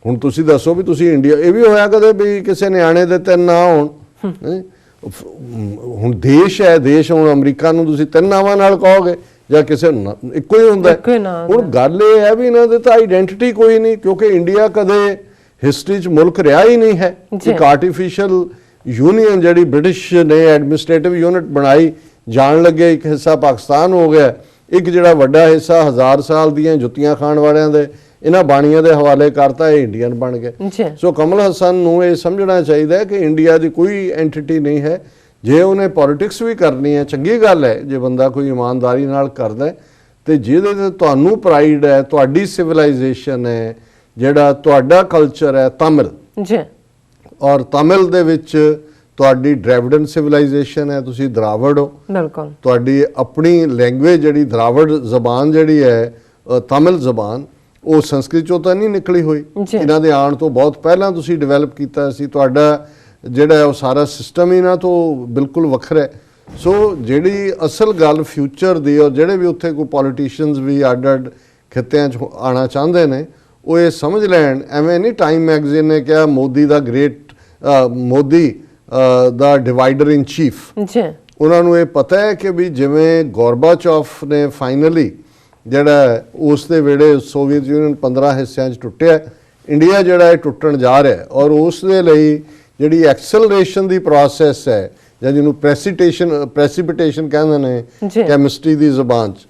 [SPEAKER 2] ਹੁਣ ਤੁਸੀਂ ਦੱਸੋ ਵੀ ਤੁਸੀਂ ਇੰਡੀਆ, ਇਹ ਵੀ ਹੋਇਆ ਕਦੇ ਵੀ ਕਿਸੇ ਨਿਆਣੇ ਦੇ 3 ਨਾਂ ਹੋਣ? ਹੁਣ ਦੇਸ਼ ਹੈ, ਦੇਸ਼ ਹੁਣ ਅਮਰੀਕਾ ਨੂੰ ਤੁਸੀਂ 3 ਨਾਵਾਂ ਨਾਲ ਕਹੋਗੇ ਜਾਂ ਕਿਸੇ ਇੱਕੋ ਹੀ ਹੁੰਦਾ? ਹੁਣ ਗੱਲ ਇਹ ਹੈ ਵੀ ਇਹਨਾਂ ਦੇ ਤਾਂ ਆਈਡੈਂਟੀਟੀ ਕੋਈ ਨਹੀਂ, ਕਿਉਂਕਿ ਇੰਡੀਆ ਕਦੇ ਹਿਸਟਰੀ 'ਚ ਮੁਲਕ ਰਿਹਾ ਹੀ ਨਹੀਂ ਹੈ। ਇੱਕ ਆਰਟੀਫਿਸ਼ੀਅਲ ਯੂਨੀਅਨ ਜਿਹੜੀ ਬ੍ਰਿਟਿਸ਼ ਨੇ ਐਡਮਿਨਿਸਟ੍ਰੇਟਿਵ ਯੂਨਿਟ ਬਣਾਈ, ਜਾਣ ਲੱਗੇ ਇੱਕ ਹਿੱਸਾ ਪਾਕਿਸਤਾਨ ਹੋ ਗਿਆ, ਇੱਕ ਜਿਹੜਾ ਵੱਡਾ ਹਿੱਸਾ 1000 ਸਾਲ ਦੀਆਂ ਜੁੱਤੀਆਂ ਖਾਣ ਵਾਲਿਆਂ ਦੇ ਇਹਨਾਂ ਬਾਣੀਆਂ ਦੇ ਹਵਾਲੇ ਕਰਤਾ, ਇਹ ਇੰਡੀਅਨ ਬਣ ਗਏ। ਸੋ ਕਮਲ ਹਸਨ ਨੂੰ ਇਹ ਸਮਝਣਾ ਚਾਹੀਦਾ ਹੈ ਕਿ ਇੰਡੀਆ ਦੀ ਕੋਈ ਐਂਟੀਟੀ ਨਹੀਂ ਹੈ। ਜੇ ਉਹਨੇ ਪੋਲਿਟਿਕਸ ਵੀ ਕਰਨੀ ਹੈ, ਚੰਗੀ ਗੱਲ ਹੈ ਜੇ ਬੰਦਾ ਕੋਈ ਇਮਾਨਦਾਰੀ ਨਾਲ ਕਰਦਾ ਹੈ, ਤੇ ਜਿਹਦੇ ਤੇ ਤੁਹਾਨੂੰ ਪ੍ਰਾਈਡ ਹੈ, ਤੁਹਾਡੀ ਸਿਵਲਾਈਜੇਸ਼ਨ ਹੈ, ਜਿਹੜਾ ਤੁਹਾਡਾ ਕਲਚਰ ਹੈ ਤਮਿਲ, ਔਰ ਤਮਿਲ ਦੇ ਵਿੱਚ ਤੁਹਾਡੀ ਡ੍ਰੈਵਿਡਨ ਸਿਵਲਾਈਜੇਸ਼ਨ ਹੈ, ਤੁਸੀਂ ਦਰਾਵੜ ਹੋ, ਤੁਹਾਡੀ ਆਪਣੀ ਲੈਂਗੁਏਜ ਜਿਹੜੀ ਦਰਾਵੜ ਜ਼ਬਾਨ ਜਿਹੜੀ ਹੈ ਤਮਿਲ ਜ਼ਬਾਨ, ਉਹ ਸੰਸਕ੍ਰਿਤ ਚੋਂ ਤਾਂ ਨਹੀਂ ਨਿਕਲੀ ਹੋਈ, ਇਹਨਾਂ ਦੇ ਆਉਣ ਤੋਂ ਬਹੁਤ ਪਹਿਲਾਂ ਤੁਸੀਂ ਡਿਵੈਲਪ ਕੀਤਾ ਸੀ। ਤੁਹਾਡਾ ਜਿਹੜਾ ਉਹ ਸਾਰਾ ਸਿਸਟਮ ਇਹਨਾਂ ਤੋਂ ਬਿਲਕੁਲ ਵੱਖਰਾ ਹੈ। ਸੋ ਜਿਹੜੀ ਅਸਲ ਗੱਲ ਫਿਊਚਰ ਦੀ, ਔਰ ਜਿਹੜੇ ਵੀ ਉੱਥੇ ਕੋਈ ਪੋਲੀਟੀਸ਼ੀਅਨਸ ਵੀ ਅੱਡ-ਅੱਡ ਖਿੱਤਿਆਂ 'ਚ ਆਉਣਾ ਚਾਹੁੰਦੇ ਨੇ, ਉਹ ਇਹ ਸਮਝ ਲੈਣ। ਐਵੇਂ ਨਹੀਂ ਟਾਈਮ ਮੈਗਜ਼ੀਨ ਨੇ ਕਿਹਾ ਮੋਦੀ ਦਾ ਮੋਦੀ ਦਾ ਡਿਵਾਈਡਰ ਇਨ ਚੀਫ।
[SPEAKER 1] ਜੀ
[SPEAKER 2] ਉਹਨਾਂ ਨੂੰ ਇਹ ਪਤਾ ਹੈ ਕਿ ਵੀ ਜਿਵੇਂ ਗੋਰਬਾਚੋਫ ਨੇ ਫਾਈਨਲੀ ਜਿਹੜਾ ਉਸ ਦੇ ਵੇਲੇ ਸੋਵੀਅਤ ਯੂਨੀਅਨ 15 ਹਿੱਸਿਆਂ 'ਚ ਟੁੱਟਿਆ, ਇੰਡੀਆ ਜਿਹੜਾ ਇਹ ਟੁੱਟਣ ਜਾ ਰਿਹਾ, ਔਰ ਉਸ ਦੇ ਲਈ ਜਿਹੜੀ ਐਕਸਲਰੇਸ਼ਨ ਦੀ ਪ੍ਰੋਸੈਸ ਹੈ, ਜਾਂ ਜਿਹਨੂੰ ਪ੍ਰੈਸੀਪੀਟੇਸ਼ਨ ਕਹਿੰਦੇ ਨੇ ਕੈਮਿਸਟਰੀ ਦੀ ਜ਼ੁਬਾਨ 'ਚ,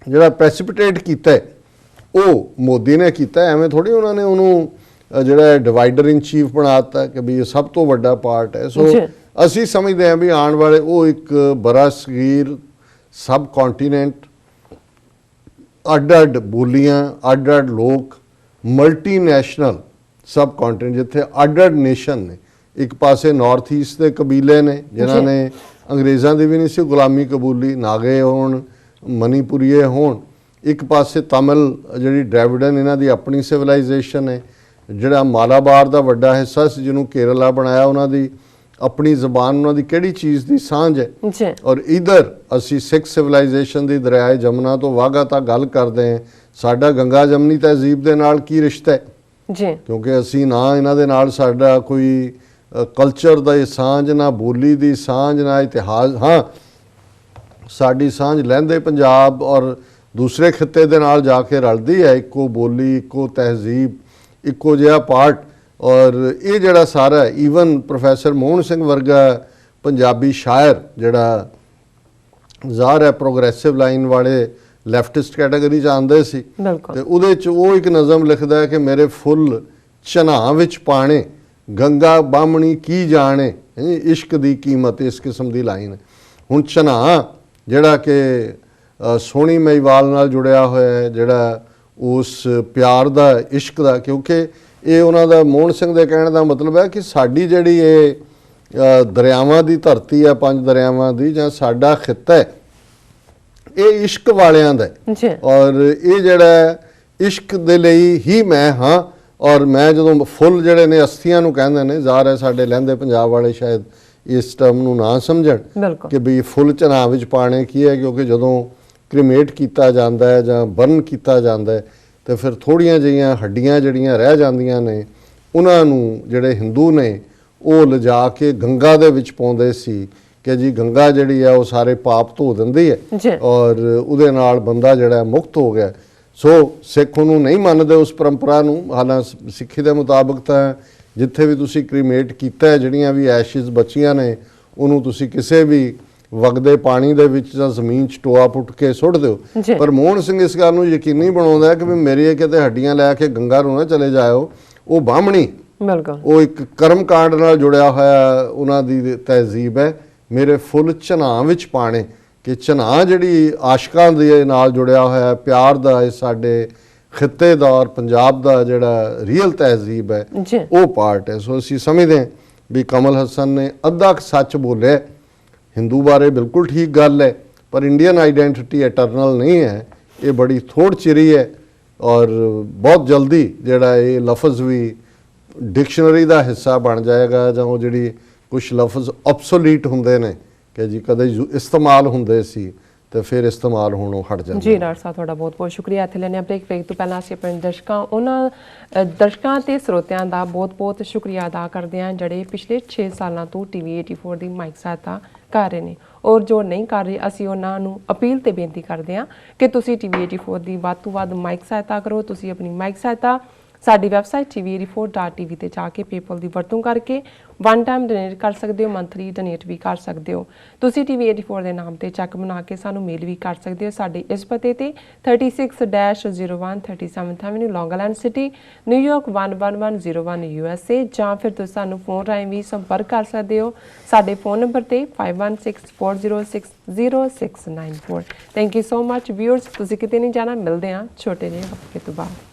[SPEAKER 2] ਜਿਹੜਾ ਪ੍ਰੈਸੀਪੀਟੇਟ ਕੀਤਾ ਉਹ ਮੋਦੀ ਨੇ ਕੀਤਾ। ਐਵੇਂ ਥੋੜੀ ਉਹਨਾਂ ਨੇ ਉਹਨੂੰ ਜਿਹੜਾ ਡਿਵਾਈਡਰ ਇਨ ਚੀਫ ਬਣਾਤਾ ਕਿ ਵੀ ਇਹ ਸਭ ਤੋਂ ਵੱਡਾ ਪਾਰਟ ਹੈ। ਸੋ ਅਸੀਂ ਸਮਝਦੇ ਹਾਂ ਵੀ ਆਉਣ ਵਾਲੇ ਉਹ ਇੱਕ ਬੜਾ ਸਗੀਰ ਸਬ ਕੰਟੀਨੈਂਟ, ਅੱਡ-ਅੱਡ ਬੋਲੀਆਂ, ਅੱਡ-ਅੱਡ ਲੋਕ, ਮਲਟੀਨੈਸ਼ਨਲ ਸਬ ਕੰਟੀਨੈਂਟ ਜਿੱਥੇ ਅੱਡ-ਅੱਡ ਨੇਸ਼ਨ ਨੇ। ਇੱਕ ਪਾਸੇ ਨਾਰਥ ਈਸਟ ਦੇ ਕਬੀਲੇ ਨੇ ਜਿਨ੍ਹਾਂ ਨੇ ਅੰਗਰੇਜ਼ਾਂ ਦੀ ਵੀ ਨਹੀਂ ਸੀ ਗੁਲਾਮੀ ਕਬੂਲੀ, ਨਾਗੇ ਹੋਣ, ਮਨੀਪੁਰੀਏ ਹੋਣ। ਇੱਕ ਪਾਸੇ ਤਮਿਲ ਜਿਹੜੀ ਡ੍ਰੈਵਿਡਨ, ਇਹਨਾਂ ਦੀ ਆਪਣੀ ਸਿਵਲਾਈਜੇਸ਼ਨ ਹੈ। ਜਿਹੜਾ ਮਾਲਾਬਾਰ ਦਾ ਵੱਡਾ ਹਿੱਸਾ ਸੀ ਜਿਹਨੂੰ ਕੇਰਲਾ ਬਣਾਇਆ, ਉਹਨਾਂ ਦੀ ਆਪਣੀ ਜ਼ਬਾਨ, ਉਹਨਾਂ ਦੀ ਕਿਹੜੀ ਚੀਜ਼ ਦੀ ਸਾਂਝ ਹੈ। ਔਰ ਇਧਰ ਅਸੀਂ ਸਿੱਖ ਸਿਵਲਾਈਜੇਸ਼ਨ ਦੀ ਦਰਿਆਏ ਜਮਨਾ ਤੋਂ ਵਾਘਾ ਤੱਕ ਗੱਲ ਕਰਦੇ ਹਾਂ। ਸਾਡਾ ਗੰਗਾ ਜਮਨੀ ਤਹਿਜ਼ੀਬ ਦੇ ਨਾਲ ਕੀ ਰਿਸ਼ਤਾ ਹੈ ਜੀ? ਕਿਉਂਕਿ ਅਸੀਂ ਨਾ ਇਹਨਾਂ ਦੇ ਨਾਲ ਸਾਡਾ ਕੋਈ ਕਲਚਰ ਦਾ ਸਾਂਝ, ਨਾ ਬੋਲੀ ਦੀ ਸਾਂਝ, ਨਾ ਇਤਿਹਾਸ। ਹਾਂ, ਸਾਡੀ ਸਾਂਝ ਲਹਿੰਦੇ ਪੰਜਾਬ ਔਰ ਦੂਸਰੇ ਖਿੱਤੇ ਦੇ ਨਾਲ ਜਾ ਕੇ ਰਲਦੀ ਹੈ। ਇੱਕੋ ਬੋਲੀ, ਇੱਕੋ ਤਹਿਜ਼ੀਬ, ਇੱਕੋ ਜਿਹਾ ਪਾਰਟ। ਔਰ ਇਹ ਜਿਹੜਾ ਸਾਰਾ, ਈਵਨ ਪ੍ਰੋਫੈਸਰ ਮੋਹਨ ਸਿੰਘ ਵਰਗਾ ਪੰਜਾਬੀ ਸ਼ਾਇਰ ਜਿਹੜਾ ਜ਼ਾਹਰ ਹੈ ਪ੍ਰੋਗਰੈਸਿਵ ਲਾਈਨ ਵਾਲੇ ਲੈਫਟਿਸਟ ਕੈਟਾਗਰੀ 'ਚ ਆਉਂਦੇ ਸੀ, ਤੇ ਉਹਦੇ 'ਚ ਉਹ ਇੱਕ ਨਜ਼ਮ ਲਿਖਦਾ ਹੈ ਕਿ ਮੇਰੇ ਫੁੱਲ ਝਨਾਹ ਵਿੱਚ ਪਾਣੇ, ਗੰਗਾ ਬਾਹਮਣੀ ਕੀ ਜਾਣੇ, ਇਸ਼ਕ ਦੀ ਕੀਮਤ, ਇਸ ਕਿਸਮ ਦੀ ਲਾਈਨ ਹੈ। ਹੁਣ ਝਨਾਹ ਜਿਹੜਾ ਕਿ ਸੋਹਣੀ ਮਹੀਵਾਲ ਨਾਲ ਜੁੜਿਆ ਹੋਇਆ ਹੈ, ਜਿਹੜਾ ਉਸ ਪਿਆਰ ਦਾ, ਇਸ਼ਕ ਦਾ, ਕਿਉਂਕਿ ਇਹ ਉਹਨਾਂ ਦਾ, ਮੋਹਨ ਸਿੰਘ ਦੇ ਕਹਿਣ ਦਾ ਮਤਲਬ ਹੈ ਕਿ ਸਾਡੀ ਜਿਹੜੀ ਇਹ ਦਰਿਆਵਾਂ ਦੀ ਧਰਤੀ ਹੈ, 5 ਦਰਿਆਵਾਂ ਦੀ, ਜਾਂ ਸਾਡਾ ਖਿੱਤਾ ਹੈ, ਇਹ ਇਸ਼ਕ ਵਾਲਿਆਂ ਦਾ ਹੈ। ਔਰ ਇਹ ਜਿਹੜਾ ਇਸ਼ਕ ਦੇ ਲਈ ਹੀ ਮੈਂ ਹਾਂ। ਔਰ ਮੈਂ ਜਦੋਂ ਫੁੱਲ ਜਿਹੜੇ ਨੇ ਅਸਥੀਆਂ ਨੂੰ ਕਹਿੰਦੇ ਨੇ, ਜ਼ਾਹਰ ਹੈ ਸਾਡੇ ਲਹਿੰਦੇ ਪੰਜਾਬ ਵਾਲੇ ਸ਼ਾਇਦ ਇਸ ਟਰਮ ਨੂੰ ਨਾ ਸਮਝਣ ਕਿ ਵੀ ਫੁੱਲ ਝਨਾਹ ਵਿੱਚ ਪਾਣੇ ਕੀ ਹੈ, ਕਿਉਂਕਿ ਜਦੋਂ ਕ੍ਰੀਮੇਟ ਕੀਤਾ ਜਾਂਦਾ ਹੈ ਜਾਂ ਬਰਨ ਕੀਤਾ ਜਾਂਦਾ ਹੈ ਤੇ ਫਿਰ ਥੋੜ੍ਹੀਆਂ ਜਿਹੀਆਂ ਹੱਡੀਆਂ ਜਿਹੜੀਆਂ ਰਹਿ ਜਾਂਦੀਆਂ ਨੇ, ਉਹਨਾਂ ਨੂੰ ਜਿਹੜੇ ਹਿੰਦੂ ਨੇ ਉਹ ਲਿਜਾ ਕੇ ਗੰਗਾ ਦੇ ਵਿੱਚ ਪਾਉਂਦੇ ਸੀ ਕਿ ਜੀ ਗੰਗਾ ਜਿਹੜੀ ਹੈ ਉਹ ਸਾਰੇ ਪਾਪ ਧੋ ਦਿੰਦੀ ਹੈ ਔਰ ਉਹਦੇ ਨਾਲ ਬੰਦਾ ਜਿਹੜਾ ਮੁਕਤ ਹੋ ਗਿਆ। ਸੋ ਸਿੱਖ ਉਹਨੂੰ ਨਹੀਂ ਮੰਨਦੇ ਉਸ ਪਰੰਪਰਾ ਨੂੰ। ਹਾਲਾਂਕਿ ਸਿੱਖੀ ਦੇ ਮੁਤਾਬਕ ਤਾਂ ਜਿੱਥੇ ਵੀ ਤੁਸੀਂ ਕ੍ਰੀਮੇਟ ਕੀਤਾ ਹੈ, ਜਿਹੜੀਆਂ ਵੀ ਐਸ਼ਿਜ਼ ਬਚੀਆਂ ਨੇ, ਉਹਨੂੰ ਤੁਸੀਂ ਕਿਸੇ ਵੀ ਵਗਦੇ ਪਾਣੀ ਦੇ ਵਿੱਚ ਜਾਂ ਜ਼ਮੀਨ 'ਚ ਟੋਆ ਪੁੱਟ ਕੇ ਸੁੱਟ ਦਿਓ। ਪਰ ਮੋਹਨ ਸਿੰਘ ਇਸ ਗੱਲ ਨੂੰ ਯਕੀਨੀ ਬਣਾਉਂਦਾ ਹੈ ਕਿ ਵੀ ਮੇਰੀ ਕਿਤੇ ਹੱਡੀਆਂ ਲੈ ਕੇ ਗੰਗਾ ਨੂੰ ਨਾ ਚਲੇ ਜਾਇਓ। ਉਹ ਬਾਹਮਣੀ, ਉਹ ਇੱਕ ਕਰਮ ਕਾਂਡ ਨਾਲ ਜੁੜਿਆ ਹੋਇਆ ਉਹਨਾਂ ਦੀ ਤਹਿਜ਼ੀਬ ਹੈ। ਮੇਰੇ ਫੁੱਲ ਝਨਾਹ ਵਿੱਚ ਪਾਣੇ, ਕਿ ਝਨਾਹ ਜਿਹੜੀ ਆਸ਼ਕਾਂ ਦੇ ਨਾਲ ਜੁੜਿਆ ਹੋਇਆ ਪਿਆਰ ਦਾ, ਇਹ ਸਾਡੇ ਖਿੱਤੇ ਦਾ ਔਰ ਪੰਜਾਬ ਦਾ ਜਿਹੜਾ ਰੀਅਲ ਤਹਿਜ਼ੀਬ ਹੈ, ਉਹ ਪਾਰਟ ਹੈ। ਸੋ ਅਸੀਂ ਸਮਝਦੇ ਹਾਂ ਵੀ ਕਮਲ ਹਸਨ ਨੇ ਅੱਧਾ ਸੱਚ ਬੋਲਿਆ। ਹਿੰਦੂ ਬਾਰੇ ਬਿਲਕੁਲ ਠੀਕ ਗੱਲ ਹੈ, ਪਰ ਇੰਡੀਅਨ ਆਈਡੈਂਟੀਟੀ ਐਟਰਨਲ ਨਹੀਂ ਹੈ, ਇਹ ਬੜੀ ਥੋੜ ਚਿਰੀ ਹੈ। ਔਰ ਬਹੁਤ ਜਲਦੀ ਜਿਹੜਾ ਇਹ ਲਫ਼ਜ਼ ਵੀ ਡਿਕਸ਼ਨਰੀ ਦਾ ਹਿੱਸਾ ਬਣ ਜਾਏਗਾ, ਜਾਂ ਉਹ ਜਿਹੜੀ ਕੁਝ ਲਫ਼ਜ਼ ਆਬਸੋਲੀਟ ਹੁੰਦੇ ਨੇ ਕਿ ਜੀ ਕਦੇ ਇਸਤੇਮਾਲ ਹੁੰਦੇ ਸੀ ਤੇ ਫਿਰ ਇਸਤੇਮਾਲ ਹੋਣੋਂ ਹਟ ਜਾਂਦੇ।
[SPEAKER 1] ਜੀ ਡਾਕਟਰ ਸਾਹਿਬ, ਤੁਹਾਡਾ ਬਹੁਤ ਬਹੁਤ ਸ਼ੁਕਰੀਆ। ਇੱਥੇ ਲੈਣੇ ਬ੍ਰੇਕ ਤੋਂ ਪਹਿਲਾਂ ਅਸੀਂ ਆਪਣੇ ਦਰਸ਼ਕਾਂ ਤੇ ਸਰੋਤਿਆਂ ਦਾ ਬਹੁਤ ਬਹੁਤ ਸ਼ੁਕਰੀਆ ਅਦਾ ਕਰਦੇ ਹਾਂ ਜਿਹੜੇ ਪਿਛਲੇ 6 ਸਾਲਾਂ ਤੋਂ TV 84 ਦੀ ਮਾਈਕ ਸਹਾਇਤਾ ਕਰ ਰਹੇ ਨੇ, ਔਰ ਜੋ ਨਹੀਂ ਕਰ ਰਹੇ ਅਸੀਂ ਉਹਨਾਂ ਨੂੰ ਅਪੀਲ ਤੇ ਬੇਨਤੀ ਕਰਦੇ ਹਾਂ ਕਿ ਤੁਸੀਂ TV 84 ਦੀ ਵੱਧ ਤੋਂ ਵੱਧ ਮਾਈਕ ਸਹਾਇਤਾ ਕਰੋ। ਤੁਸੀਂ ਆਪਣੀ ਮਾਈਕ ਸਹਾਇਤਾ ਸਾਡੀ ਵੈਬਸਾਈਟ tv84.tv ਤੇ ਜਾ ਕੇ ਪੇਪਲ ਦੀ ਵਰਤੋਂ ਕਰਕੇ ਵਨ ਟਾਈਮ ਡੋਨੇਟ ਕਰ ਸਕਦੇ ਹੋ, ਮੰਥਲੀ ਡੋਨੇਟ ਵੀ ਕਰ ਸਕਦੇ ਹੋ। ਤੁਸੀਂ TV 84 ਦੇ ਨਾਮ ਤੇ ਚੈੱਕ ਬਣਾ ਕੇ ਸਾਨੂੰ ਮੇਲ ਵੀ ਕਰ ਸਕਦੇ ਹੋ ਸਾਡੇ ਇਸ ਪਤੇ ਤੇ 36-01 37th ਐਵਨਿਊ, ਲੌਂਗ ਆਈਲੈਂਡ ਸਿਟੀ, ਨਿਊਯਾਰਕ 11101 USA, ਜਾਂ ਫਿਰ ਤੁਸੀਂ ਸਾਨੂੰ ਫੋਨ ਰਾਹੀਂ ਵੀ ਸੰਪਰਕ ਕਰ ਸਕਦੇ ਹੋ ਸਾਡੇ ਫੋਨ ਨੰਬਰ ਤੇ 5164060694। Thank you so much viewers. ਤੁਸੀਂ ਕਿਤੇ ਨਹੀਂ ਜਾਣਾ, ਮਿਲਦੇ ਹਾਂ ਛੋਟੇ ਜਿਹੇ ਹਫ਼ਤੇ ਤੋਂ ਬਾਅਦ।